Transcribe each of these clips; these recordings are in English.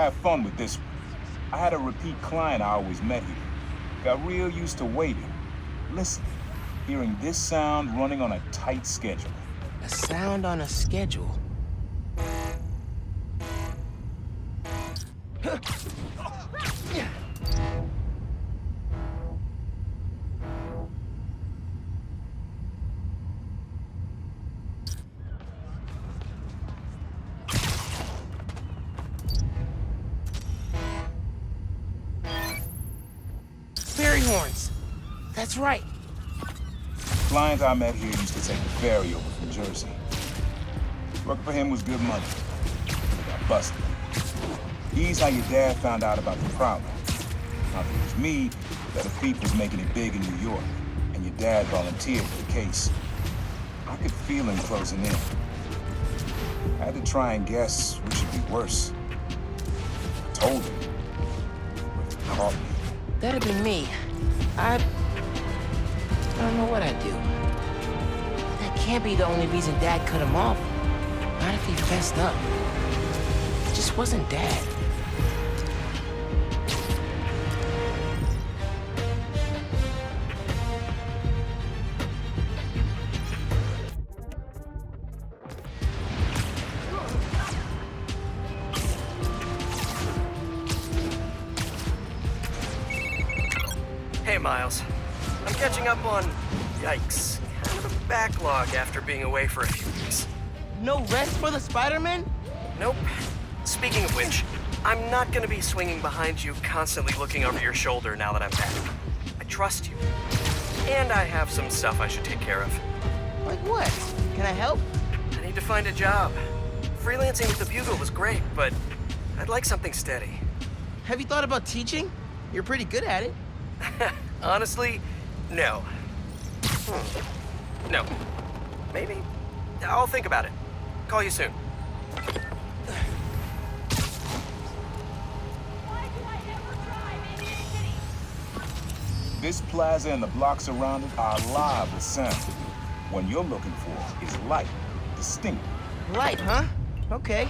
Have fun with this one. I had a repeat client I always met here. Got real used to waiting. Listen, hearing this sound running on a tight schedule. A sound on a schedule? Fairy horns. That's right. Client I met here used to take the ferry over from Jersey. Working for him was good money. But he got busted. He's how your dad found out about the problem. Not that it was me, that a thief was making it big in New York, and your dad volunteered for the case. I could feel him closing in. I had to try and guess which should be worse. I told him, but he caught me. That'd be me. I don't know what I'd do. That can't be the only reason Dad cut him off. Not if he fessed up. It just wasn't Dad. Hey, Miles. I'm catching up on, yikes, kind of a backlog after being away for a few weeks. No rest for the Spider-Man? Nope. Speaking of which, I'm not gonna be swinging behind you, constantly looking over your shoulder now that I'm back. I trust you. And I have some stuff I should take care of. Like what? Can I help? I need to find a job. Freelancing with the Bugle was great, but I'd like something steady. Have you thought about teaching? You're pretty good at it. Honestly, no. No. Maybe. I'll think about it. Call you soon. This plaza and the blocks around it are alive with sound. What you're looking for is light, distinct. Light, huh? Okay.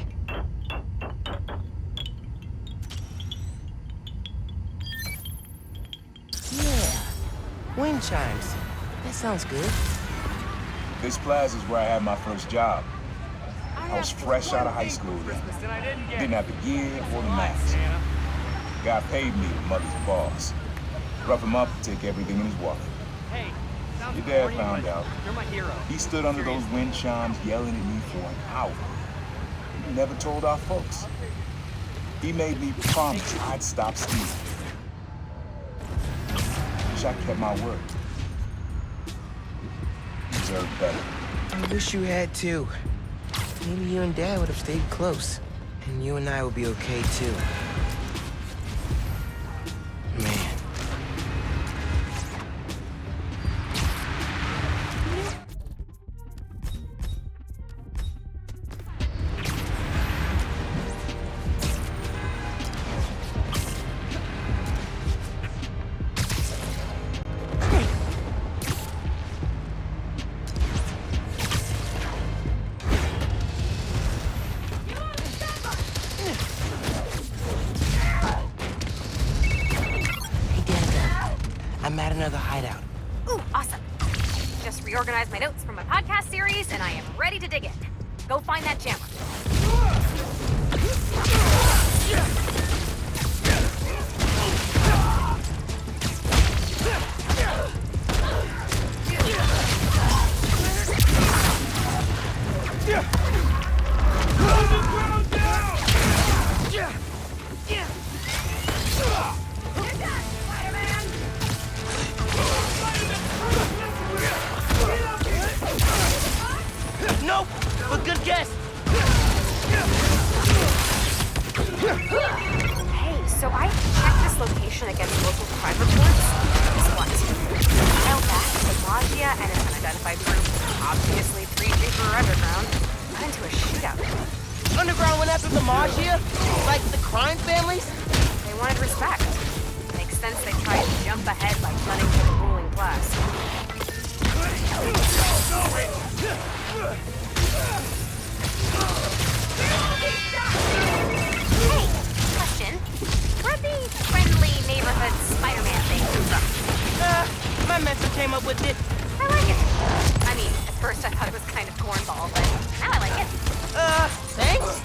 Yeah. Wind chimes. That sounds good. This plaza is where I had my first job. I was fresh out of high school then. Didn't have the gear or the mask. Guy paid me to mother's boss. Rough him up, take everything in his wallet. Your dad found out. You're my hero. He stood under those wind chimes yelling at me for an hour. He never told our folks. He made me promise I'd stop stealing. Wish I kept my word. Deserved better. I wish you had too. Maybe you and Dad would have stayed close. And you and I would be okay too. Man. I'm at another hideout. Ooh, awesome. Just reorganized my notes from my podcast series, and I am ready to dig in. Go find that jammer. Nope, but good guess. Hey, so I checked this location against local crime reports. Guess what? A while back, the Magia and an unidentified group, obviously preaching for underground, got into a shootout. Underground went after the Magia? Like the crime families? They wanted respect. Makes sense they tried to jump ahead by running for the ruling class. Hey, came up with it. I like it. I mean, at first I thought it was kind of cornball, but now I like it. Thanks?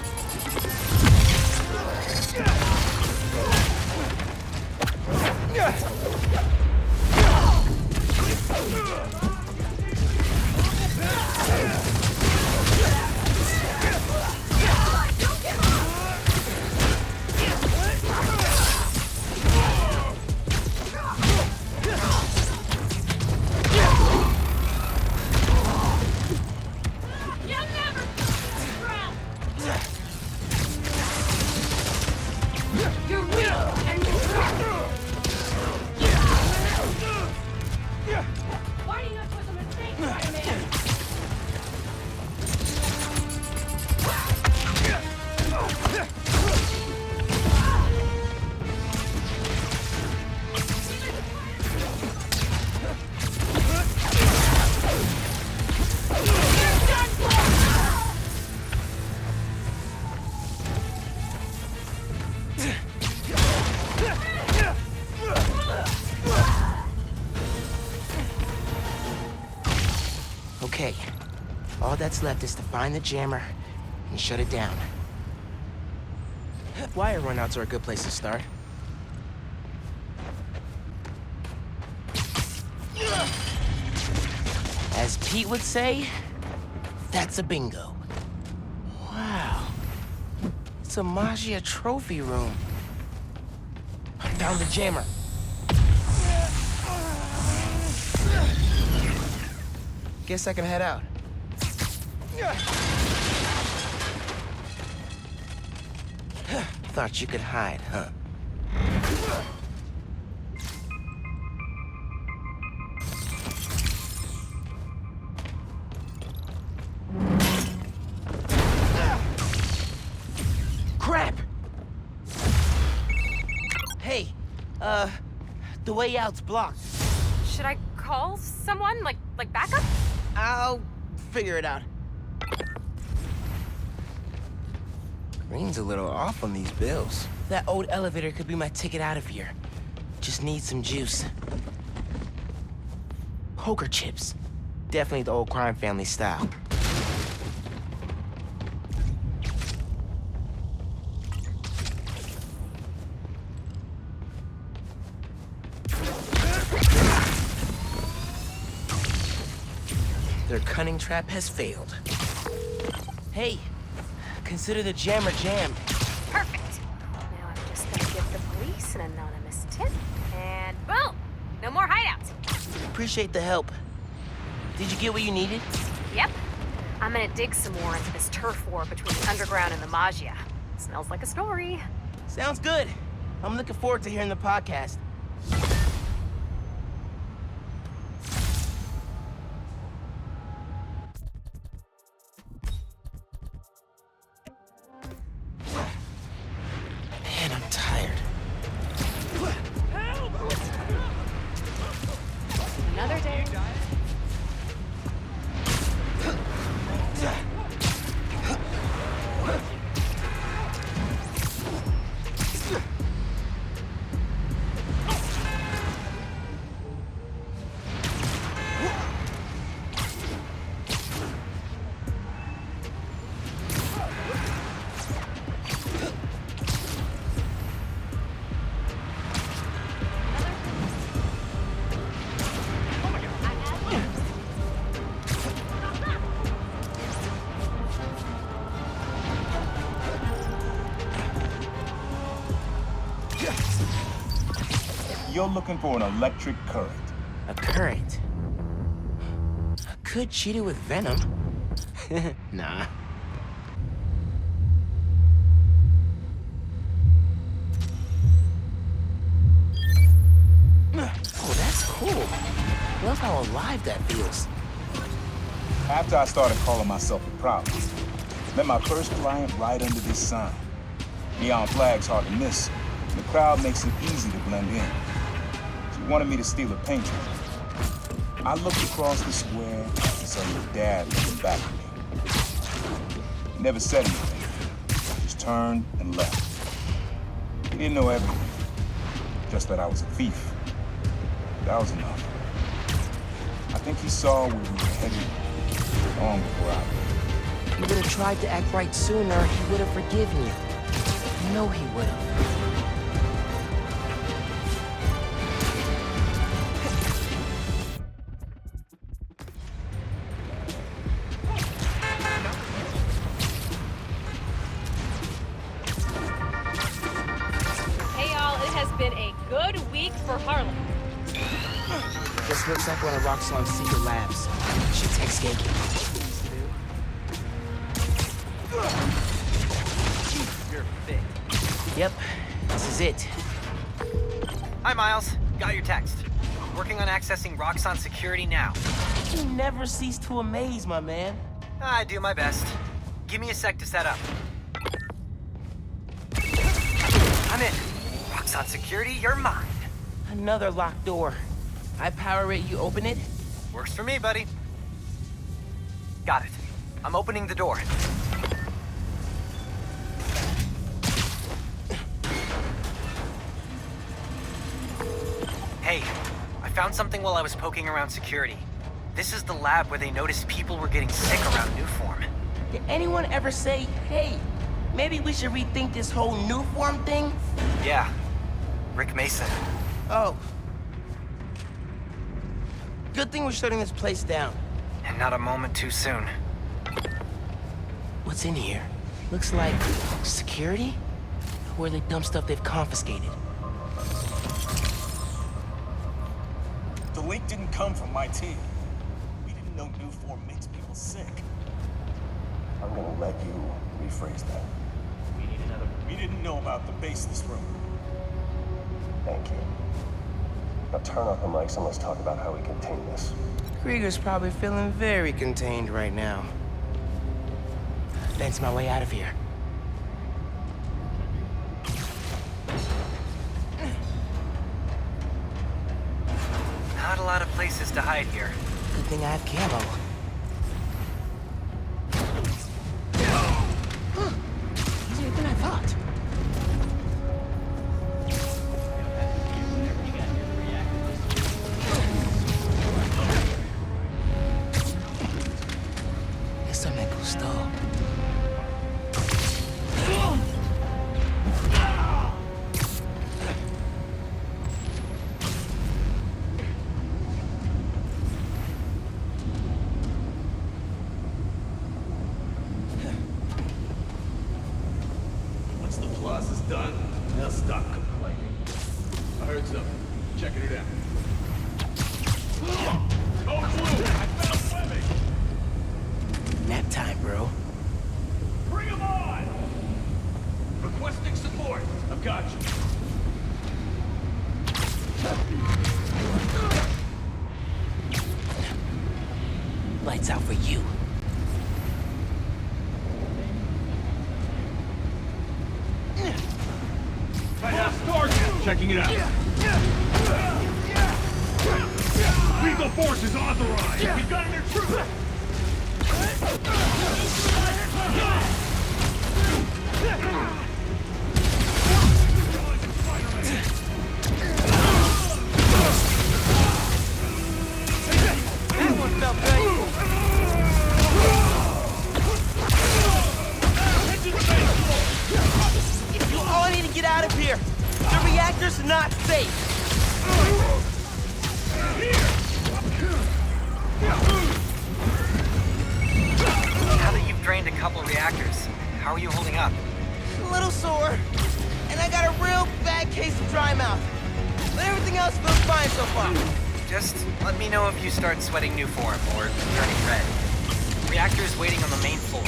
Okay, all that's left is to find the jammer and shut it down. Wire runouts are a good place to start. As Pete would say, that's a bingo. Wow, it's a Magia trophy room. I found the jammer. Guess I can head out. Thought you could hide, huh? Crap! Hey, the way out's blocked. Should I call someone? Like backup? I'll figure it out. Green's a little off on these bills. That old elevator could be my ticket out of here. Just need some juice. Poker chips. Definitely the old crime family style. Their cunning trap has failed. Hey, consider the jammer jammed. Perfect. Now I'm just gonna give the police an anonymous tip, and boom! No more hideouts. Appreciate the help. Did you get what you needed? Yep. I'm gonna dig some more into this turf war between the underground and the Magia. Smells like a story. Sounds good. I'm looking forward to hearing the podcast. Man, I'm tired. Another day. You're looking for an electric current. A current. Could cheat it with venom. Nah. Oh, that's cool. Love how alive that feels. After I started calling myself a problem, met my first client right under this sign. Neon flag's hard to miss, and the crowd makes it easy to blend in. She wanted me to steal a painting. I looked across the square and saw your dad looking back at me. He never said anything, just turned and left. He didn't know everything, just that I was a thief. That was enough. I think he saw where we were headed long before I did. He would have tried to act right sooner, he would have forgiven you. I know he would have. Hey y'all, it has been a good week for Harlem. This looks like one of Roxxon's secret labs. Shit's escaping. You're fit. Yep, this is it. Hi, Miles. Got your text. Working on accessing Roxxon security now. You never cease to amaze, my man. I do my best. Give me a sec to set up. I'm in. Roxxon security, you're mine. Another locked door. I power it, you open it? Works for me, buddy. Got it. I'm opening the door. Hey, I found something while I was poking around security. This is the lab where they noticed people were getting sick around Newform. Did anyone ever say, hey, maybe we should rethink this whole new form thing? Yeah, Rick Mason. Oh. Good thing we're shutting this place down. And not a moment too soon. What's in here? Looks like security? Where they dump stuff they've confiscated. The leak didn't come from my team. We didn't know new form makes people sick. I'm gonna let you rephrase that. We didn't know about the base of this room. Thank you. Now turn off the mics and let's talk about how we contain this. Krieger's probably feeling very contained right now. That's my way out of here. Not a lot of places to hide here. Good thing I have camo. Easier than I thought. Eso me gustó. Once the plaza's done, they'll stop complaining. I heard something. Checking it out. Oh, blue! I found Fleming! Nap time, bro. Bring him on! Requesting support. I've got you. Lights out for you. Fast target! Checking it out. Lethal force is authorized! We've got an intruder! That one felt good. You all need to get out of here. The reactor's not safe. Now that you've drained a couple reactors, how are you holding up? A little sore, and I got a real bad case of dry mouth. But everything else feels fine so far. Just let me know if you start sweating new form or turning red. Reactor's waiting on the main floor.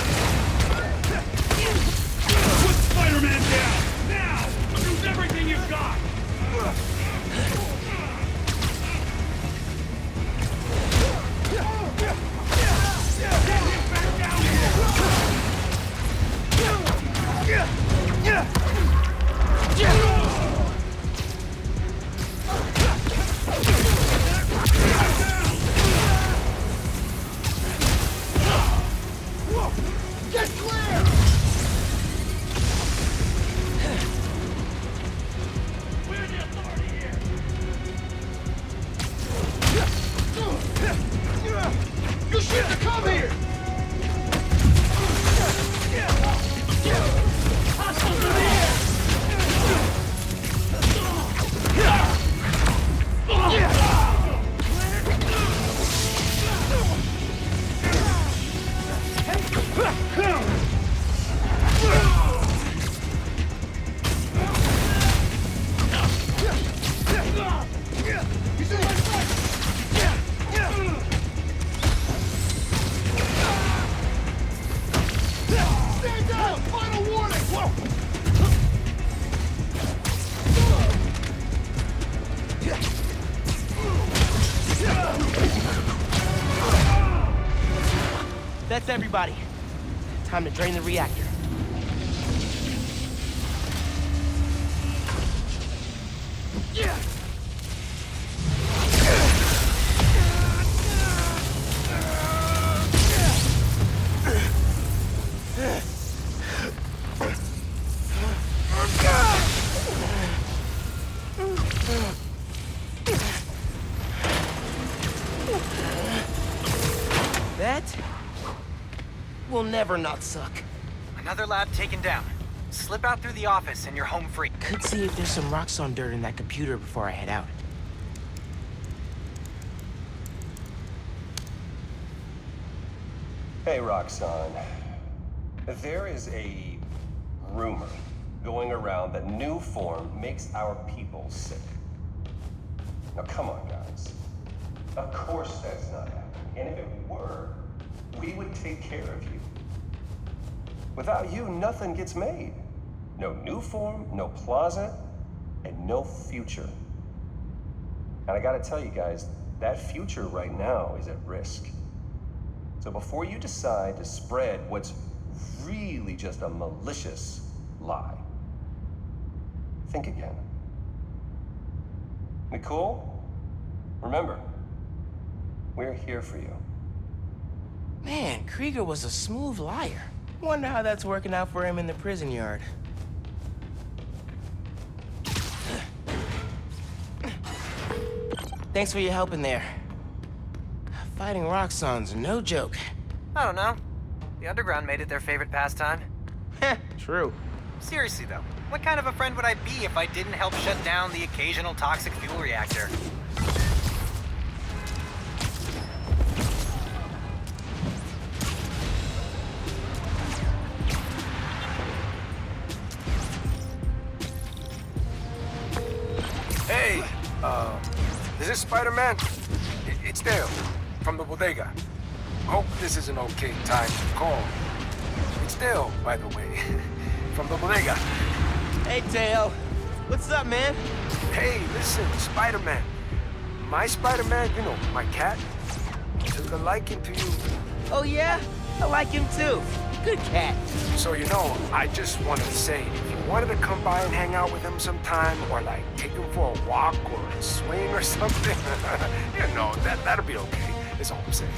Put Spider-Man down! Now! Use everything you've got! Get clear! We're the authority here! That's everybody. Time to drain the reactor. That will never not suck. Another lab taken down. Slip out through the office and you're home free. Could see if there's some Roxxon dirt in that computer before I head out. Hey, Roxanne. There is a rumor going around that new form makes our people sick. Now, come on, guys. Of course that's not happening. And if it were, we would take care of you. Without you, nothing gets made. No new form, no plaza, and no future. And I gotta tell you guys, that future right now is at risk. So before you decide to spread what's really just a malicious lie, think again. We cool? Remember, we're here for you. Man, Krieger was a smooth liar. Wonder how that's working out for him in the prison yard. Thanks for your help in there. Fighting Roxxon's no joke. I don't know. The underground made it their favorite pastime. Heh, true. Seriously though, what kind of a friend would I be if I didn't help shut down the occasional toxic fuel reactor? Hey, is this Spider-Man? It's Dale, from the bodega. Hope this is an okay time to call. It's Dale, by the way, from the bodega. Hey, Tail. What's up, man? Hey, listen, Spider-Man. My Spider-Man, you know, my cat, took a liking to you. Oh, yeah? I like him too. Good cat. So, you know, I just wanted to say, if you wanted to come by and hang out with him sometime, or like take him for a walk or a swing or something, you know, that'll be okay, is all I'm saying.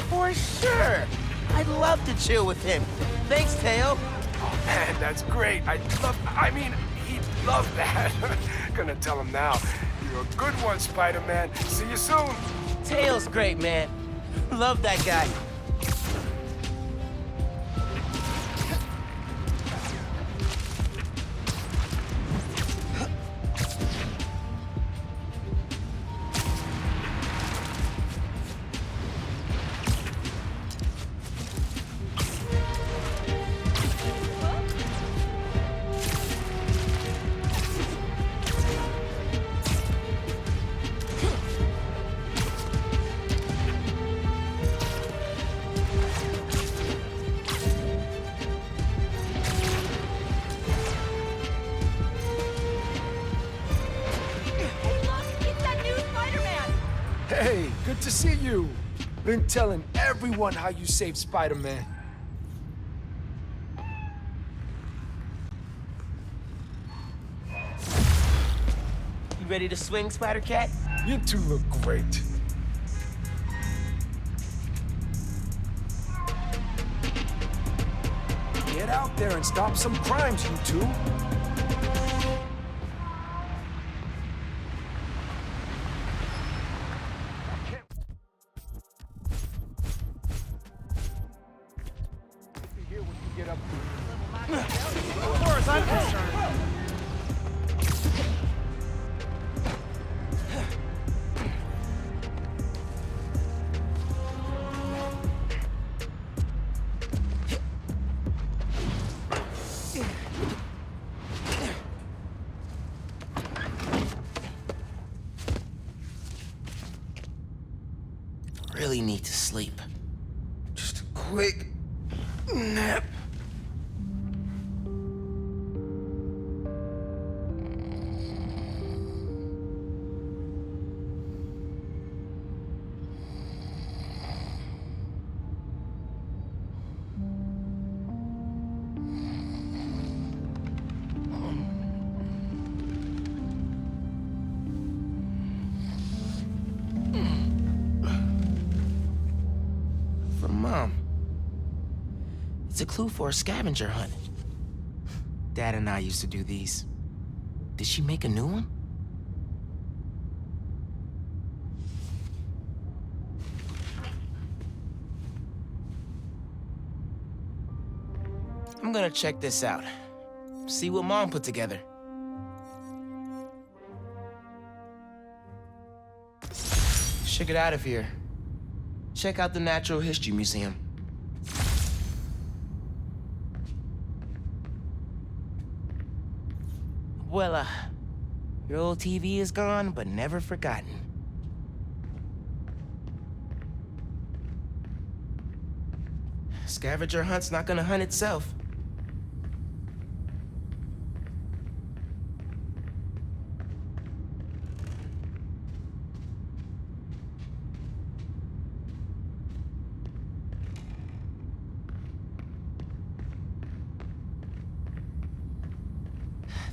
For sure. I'd love to chill with him. Thanks, Tail. Oh, man, that's great. He'd love that. Gonna tell him now. You're a good one, Spider-Man. See you soon. Tail's great, man. Love that guy. Hey, good to see you. Been telling everyone how you saved Spider-Man. You ready to swing, Spider-Cat? You two look great. Get out there and stop some crimes, you two. As far as I'm concerned. Really need to sleep. Just a quick nap. a clue for a scavenger hunt. Dad and I used to do these. Did she make a new one? I'm gonna check this out. See what Mom put together. Should get out of here. Check out the Natural History Museum. Well, your old TV is gone, but never forgotten. Scavenger hunt's not gonna hunt itself.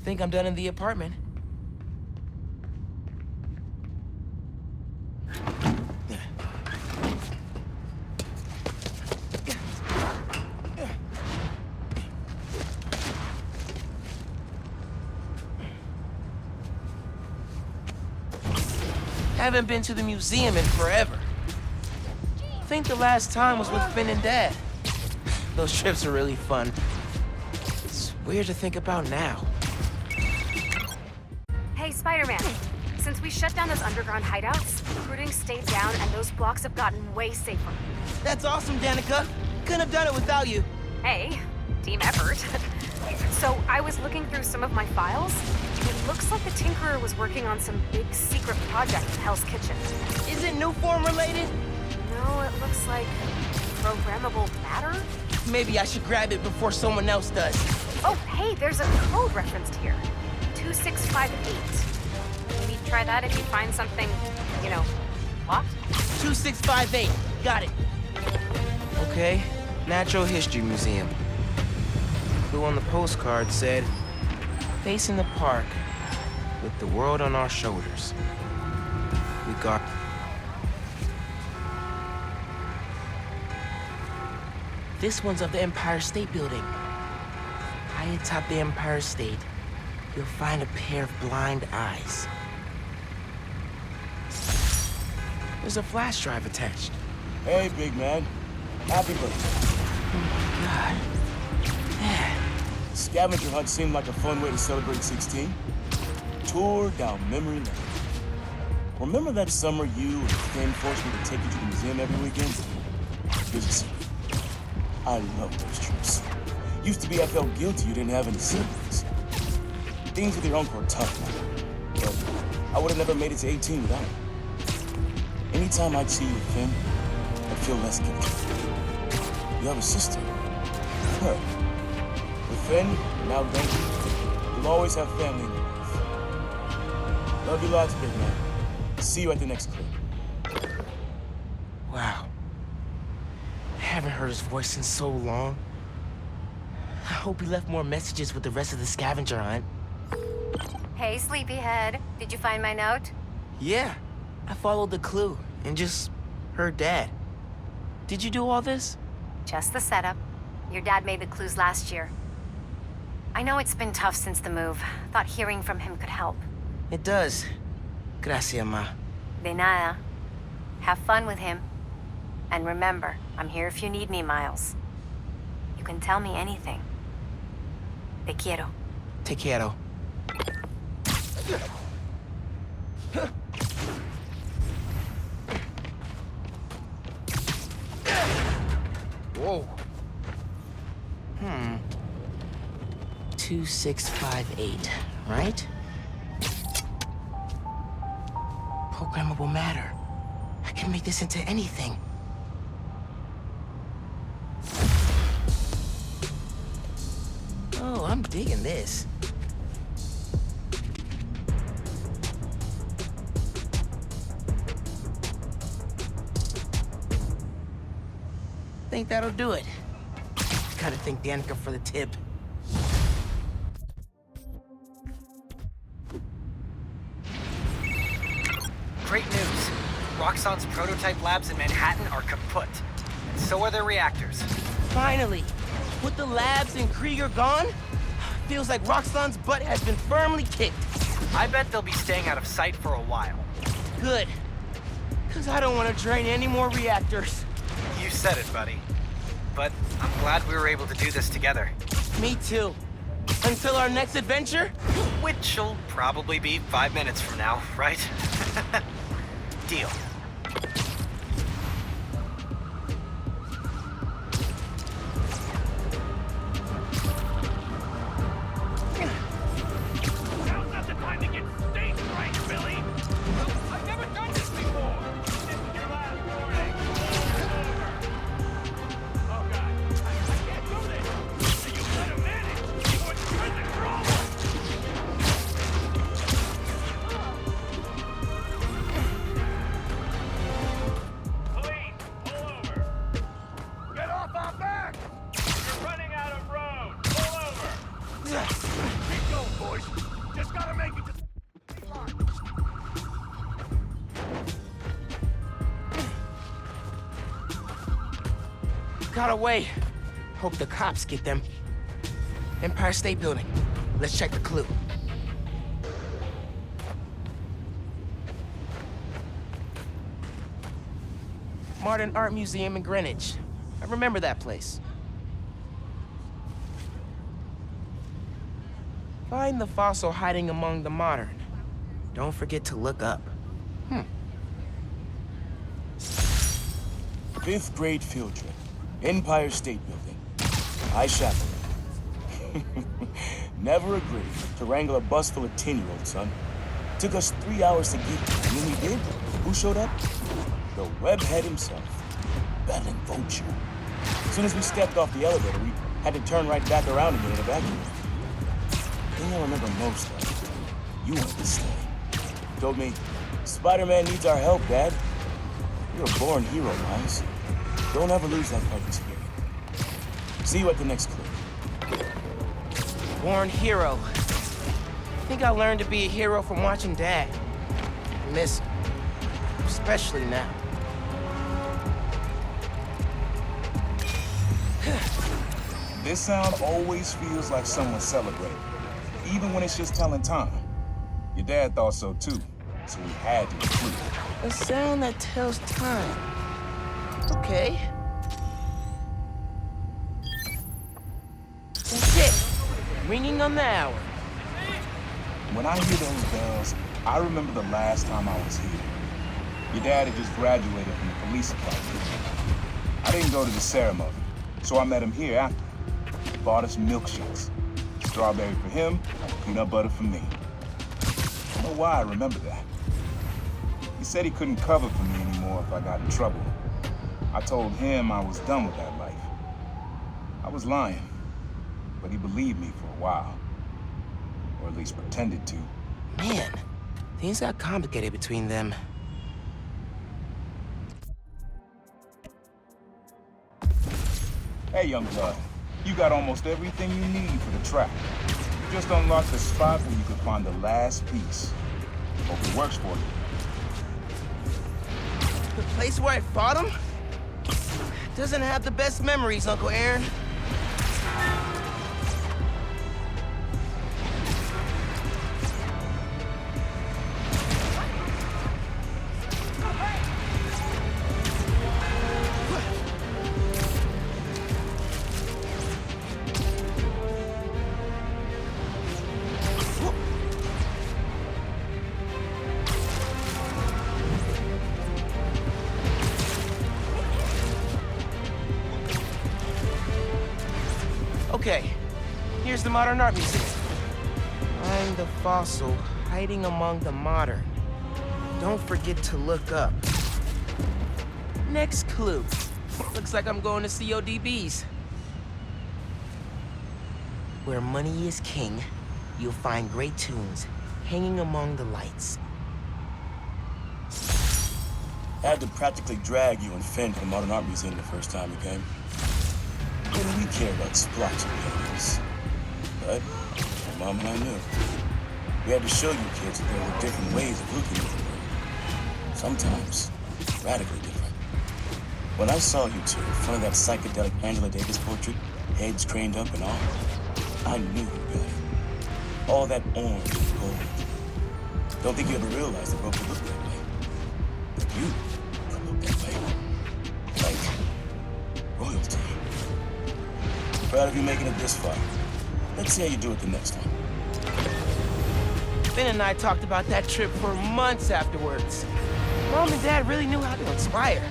Think I'm done in the apartment. Haven't been to the museum in forever. Think the last time was with Finn and Dad. Those trips are really fun. It's weird to think about now. Hey, Spider-Man. Since we shut down those underground hideouts, recruiting stayed down and those blocks have gotten way safer. That's awesome, Danica. Couldn't have done it without you. Hey, team effort. So I was looking through some of my files. It looks like the Tinkerer was working on some big secret project in Hell's Kitchen. Is it new form related? No, it looks like programmable matter? Maybe I should grab it before someone else does. Oh, hey, there's a code referenced here. 2658. Maybe try that if you find something, locked? 2658. Got it. Okay, Natural History Museum. Clue on the postcard said, facing the park with the world on our shoulders. We got... This one's of the Empire State Building. High atop the Empire State, you'll find a pair of blind eyes. There's a flash drive attached. Hey, big man. Happy birthday. Oh my God. Man. Scavenger hunt seemed like a fun way to celebrate 16. Tour down memory lane. Remember that summer you and Finn forced me to take you to the museum every weekend? Here's a secret. I love those trips. Used to be I felt guilty you didn't have any siblings. Things with your uncle are tough now. But I would have never made it to 18 without him. Anytime I'd see you with Finn, I'd feel less guilty. You have a sister. Her. With Finn, now Duncan, you'll always have family in your life. Love you lots, big man. See you at the next clip. Wow. I haven't heard his voice in so long. I hope he left more messages with the rest of the scavenger hunt. Hey, sleepyhead. Did you find my note? Yeah. I followed the clue and just heard Dad. Did you do all this? Just the setup. Your dad made the clues last year. I know it's been tough since the move. Thought hearing from him could help. It does. Gracias, Ma. De nada. Have fun with him. And remember, I'm here if you need me, Miles. You can tell me anything. Te quiero. Te quiero. Whoa. 2658, right? Programmable matter. I can make this into anything. Oh, I'm digging this. Think that'll do it. Gotta thank Danica for the tip. Great news. Roxxon's prototype labs in Manhattan are kaput. And so are their reactors. Finally! With the labs and Krieger gone, feels like Roxxon's butt has been firmly kicked. I bet they'll be staying out of sight for a while. Good. Because I don't want to drain any more reactors. You said it, buddy. But I'm glad we were able to do this together. Me too. Until our next adventure? Which'll probably be 5 minutes from now, right? Deal. Now's not the time to get staked, right, Billy? I've never done this before. This is your last warning. Oh, God. I can't do this. You better manage. You were prison crawler. Police, pull over. Get off our back. You're running out of road. Pull over. Keep going, boys. Just gotta make it to the line. Got away. Hope the cops get them. Empire State Building. Let's check the clue. Modern Art Museum in Greenwich. I remember that place. Find the fossil hiding among the modern. Don't forget to look up. 5th grade field trip. Empire State Building. I chaperoned. Never agreed to wrangle a bus full of 10-year-olds, son. Took us 3 hours to get there, and when we did, who showed up? The webhead himself, Battling Vulture. As soon as we stepped off the elevator, we had to turn right back around again and evacuate. The thing I remember most, though, you wanted to stay. Told me, Spider-Man needs our help, Dad. You're a born hero, Miles. Don't ever lose that fighting spirit. See you at the next clue. Born hero. I think I learned to be a hero from watching Dad. I miss him. Especially now. This sound always feels like someone celebrating, even when it's just telling time. Your dad thought so too, so we had to include it. A sound that tells time. Okay. That's it. Ringing on the hour. When I hear those bells, I remember the last time I was here. Your dad had just graduated from the police academy. I didn't go to the ceremony, so I met him here after. Bought us milkshakes. Strawberry for him, peanut butter for me. I don't know why I remember that. He said he couldn't cover for me anymore if I got in trouble. I told him I was done with that life. I was lying, but he believed me for a while. Or at least pretended to. Man, things got complicated between them. Hey, young blood. You got almost everything you need for the track. You just unlocked the spot where you could find the last piece. Hope it works for you. The place where I fought him? Doesn't have the best memories, Uncle Aaron. Okay, here's the Modern Art Museum. Find the fossil hiding among the modern. Don't forget to look up. Next clue. Looks like I'm going to CODB's. Where money is king, you'll find great tunes hanging among the lights. I had to practically drag you and Finn to the Modern Art Museum the first time you came. What do we care about splotch and paintings? But my mom and I knew. We had to show you kids that there were different ways of looking at the world. Sometimes radically different. When I saw you two in front of that psychedelic Angela Davis portrait, heads craned up and all. I knew who got it. All that orange and gold. Don't think you ever realized the rope would look that way. But you could look that way. Like royalty. Proud of you making it this far. Let's see how you do it the next one. Ben and I talked about that trip for months afterwards. Mom and Dad really knew how to inspire.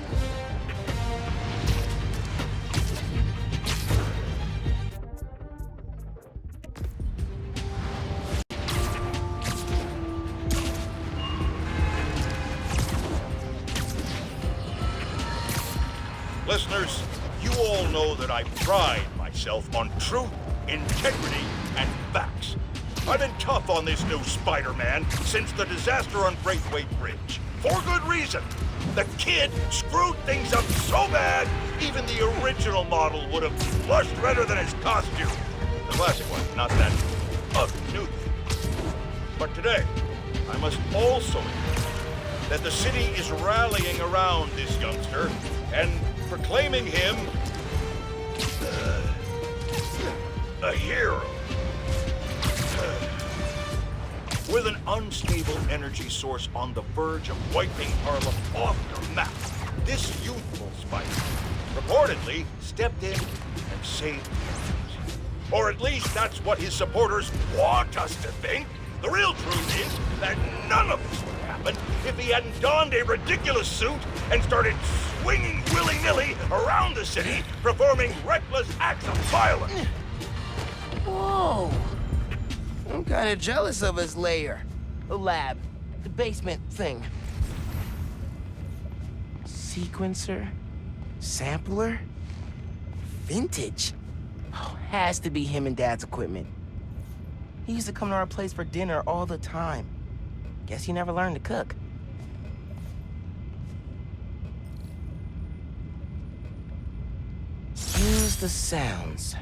Listeners, you all know that I pride myself on truth, integrity, and facts. I've been tough on this new Spider-Man since the disaster on Braithwaite Bridge. For good reason. The kid screwed things up so bad, even the original model would have flushed redder than his costume. The classic one, not that ugly new thing. But today, I must also admit that the city is rallying around this youngster and proclaiming him a hero. With an unstable energy source on the verge of wiping Harlem off the map, this youthful Spider reportedly stepped in and saved the universe. Or at least that's what his supporters want us to think. The real truth is that none of this would happen if he hadn't donned a ridiculous suit and started swinging willy-nilly around the city, performing reckless acts of violence. Whoa! I'm kinda jealous of his lair. The lab. The basement thing. Sequencer? Sampler? Vintage? Oh, has to be him and Dad's equipment. He used to come to our place for dinner all the time. Guess he never learned to cook. Use the sounds.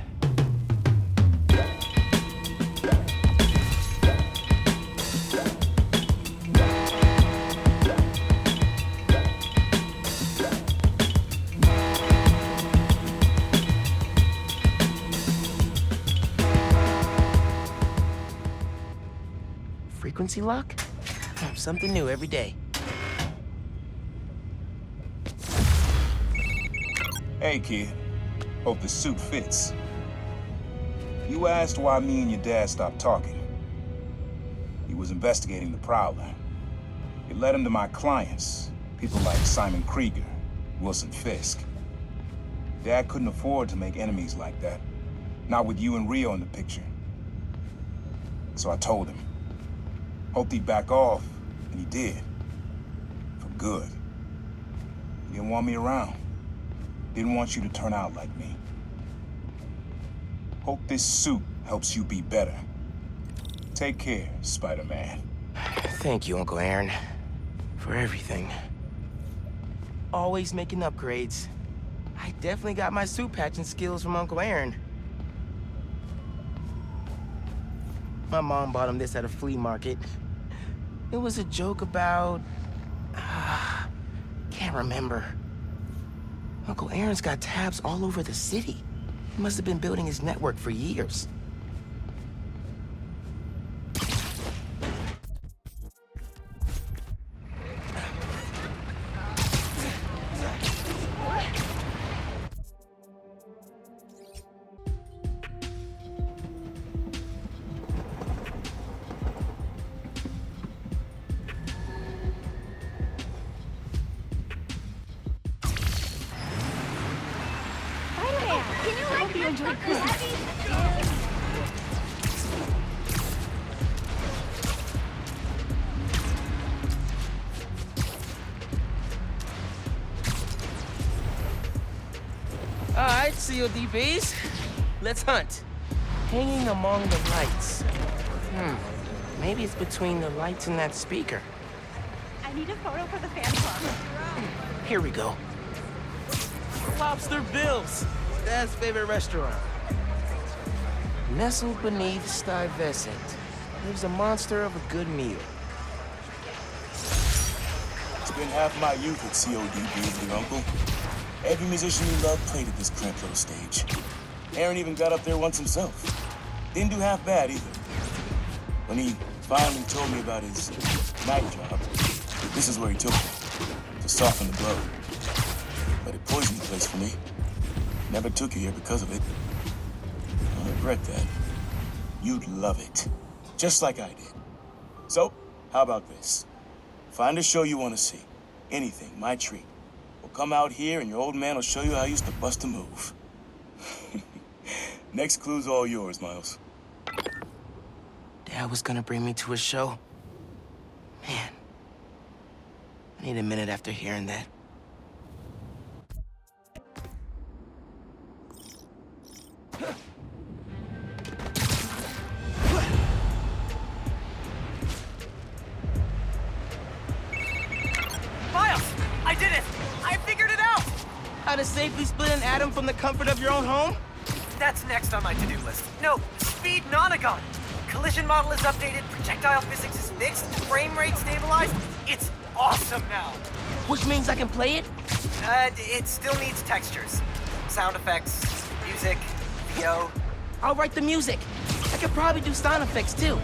Frequency lock? Something new every day. Hey, kid. Hope the suit fits. You asked why me and your dad stopped talking. He was investigating the Prowler. It led him to my clients, people like Simon Krieger, Wilson Fisk. Dad couldn't afford to make enemies like that. Not with you and Rio in the picture. So I told him. Hoped he'd back off, and he did. For good. He didn't want me around. Didn't want you to turn out like me. Hope this suit helps you be better. Take care, Spider-Man. Thank you, Uncle Aaron. For everything. Always making upgrades. I definitely got my suit patching skills from Uncle Aaron. My mom bought him this at a flea market. It was a joke about... can't remember. Uncle Aaron's got tabs all over the city. He must have been building his network for years. All right, CODBs. Let's hunt. Hanging among the lights. Maybe it's between the lights and that speaker. I need a photo for the fan club. Here we go. Lobster Bill's, Dad's favorite restaurant. Nestled beneath Stuyvesant lives a monster of a good meal. Spent half my youth at COD with your uncle. Every musician you loved played at this cramped little stage. Aaron even got up there once himself. Didn't do half bad either. When he finally told me about his night job, this is where he took me, to soften the blow. But it poisoned the place for me. Never took you here because of it. I regret that. You'd love it, just like I did. So, how about this? Find a show you want to see. Anything, my treat. We'll come out here and your old man will show you how he used to bust a move. Next clue's all yours, Miles. Dad was gonna bring me to a show. Man, I need a minute after hearing that. Miles! I did it! I figured it out! How to safely split an atom from the comfort of your own home? That's next on my to-do list. No, speed nonagon. Collision model is updated, projectile physics is fixed, frame rate stabilized. It's awesome now. Which means I can play it? It still needs textures. Sound effects, music, VO. I'll write the music. I could probably do sound effects too.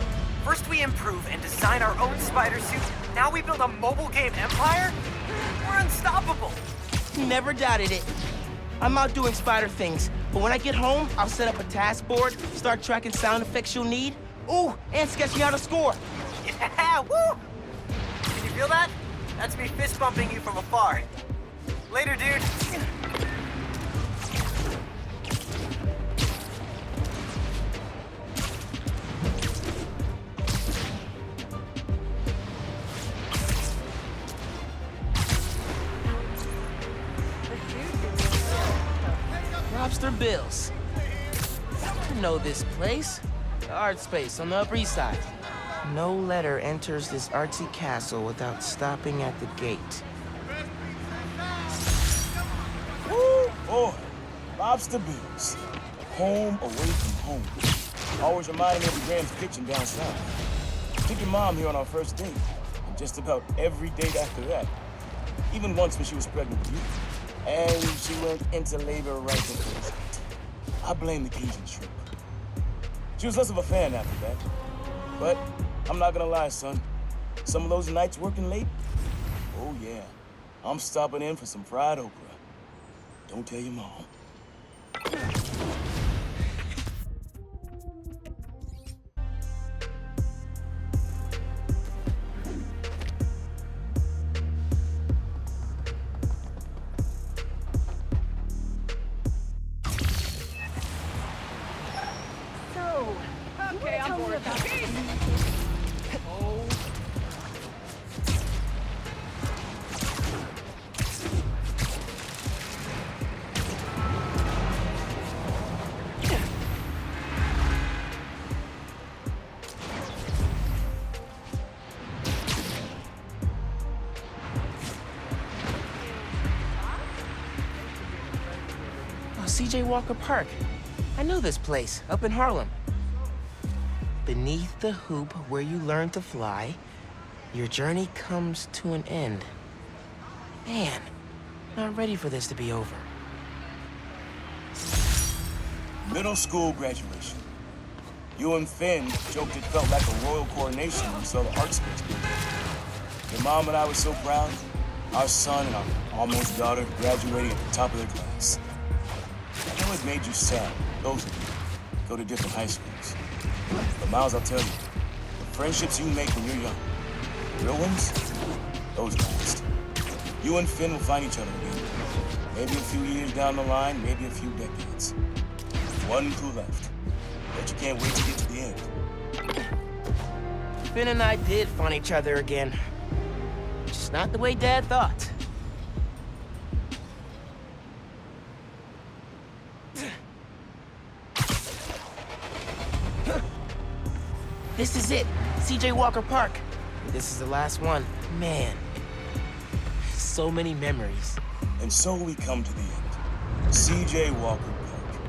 First we improve and design our own spider suit. Now we build a mobile game empire? We're unstoppable. Never doubted it. I'm out doing spider things, but when I get home, I'll set up a task board, start tracking sound effects you'll need. Ooh, and sketch me out a score. Yeah, woo! Can you feel that? That's me fist bumping you from afar. Later, dude. Lobster Bills. I know this place. The art space on the Upper East Side. No letter enters this artsy castle without stopping at the gate. Woo! Boy, Lobster Bills. Home away from home. Always reminding me of Graham's kitchen down south. Took your mom here on our first date, and just about every date after that. Even once when she was pregnant with you. And she went into labor right before his date. I blame the Cajun shrimp. She was less of a fan after that. But I'm not gonna lie, son. Some of those nights working late, oh yeah, I'm stopping in for some fried okra. Don't tell your mom. Okay, I'm bored. Oh. Oh, C.J. Walker Park. I know this place, up in Harlem. Beneath the hoop where you learn to fly, your journey comes to an end. Man, not ready for this to be over. Middle school graduation. You and Finn joked it felt like a royal coronation when we saw the art space building. Your mom and I were so proud. Our son and our almost daughter graduating at the top of their class. I know it made you sad, those of you go to different high schools. But Miles, I'll tell you, the friendships you make when you're young, real ones, those last. You and Finn will find each other again. Maybe a few years down the line, maybe a few decades. One clue left. But you can't wait to get to the end. Finn and I did find each other again. Just not the way Dad thought. This is it, C.J. Walker Park. This is the last one. Man, so many memories. And so we come to the end. C.J. Walker Park.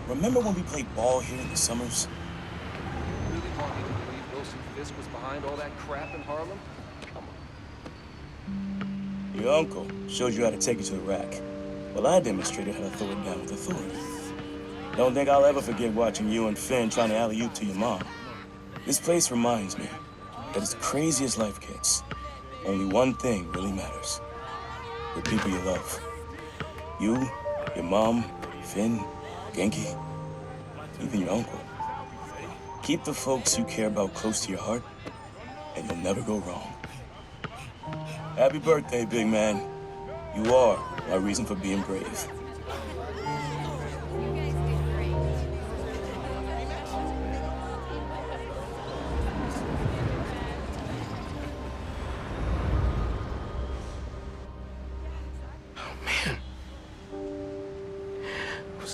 Remember when we played ball here in the summers? Really want me to believe Wilson Fisk was behind all that crap in Harlem? Come on. Your uncle showed you how to take it to the rack. Well, I demonstrated how to throw it down with authority. Don't think I'll ever forget watching you and Finn trying to alley-oop to your mom. This place reminds me that as crazy as life gets, only one thing really matters. The people you love. You, your mom, Finn, Genki, even your uncle. Keep the folks you care about close to your heart, and you'll never go wrong. Happy birthday, big man. You are my reason for being brave.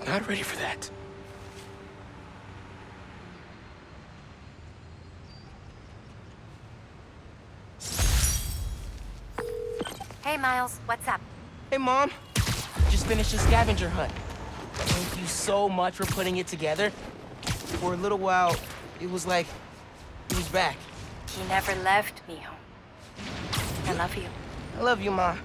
Not ready for that. Hey, Miles, what's up? Hey, Mom. Just finished a scavenger hunt. Thank you so much for putting it together. For a little while, it was like he was back. He never left me home. I love you. I love you, Ma.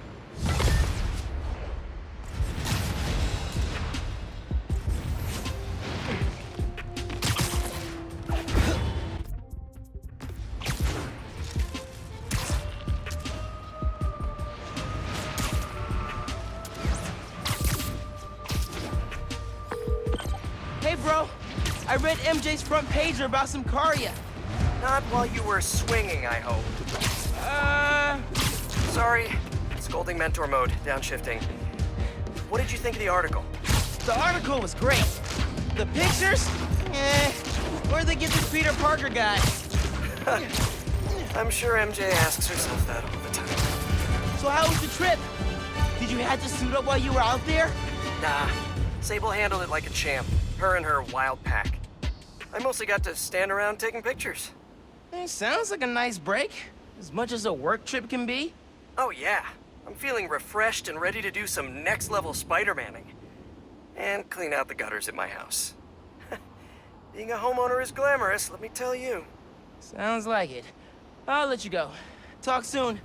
Hey, bro. I read MJ's front pager about some Karya. Not while you were swinging, I hope. Sorry. Scolding mentor mode, downshifting. What did you think of the article? The article was great. The pictures? Where'd they get this Peter Parker guy? I'm sure MJ asks herself that all the time. So how was the trip? Did you have to suit up while you were out there? Nah. Sable handled it like a champ. Her and her wild pack. I mostly got to stand around taking pictures. It sounds like a nice break. As much as a work trip can be. Oh yeah. I'm feeling refreshed and ready to do some next-level Spider-Manning. And clean out the gutters at my house. Being a homeowner is glamorous, let me tell you. Sounds like it. I'll let you go. Talk soon.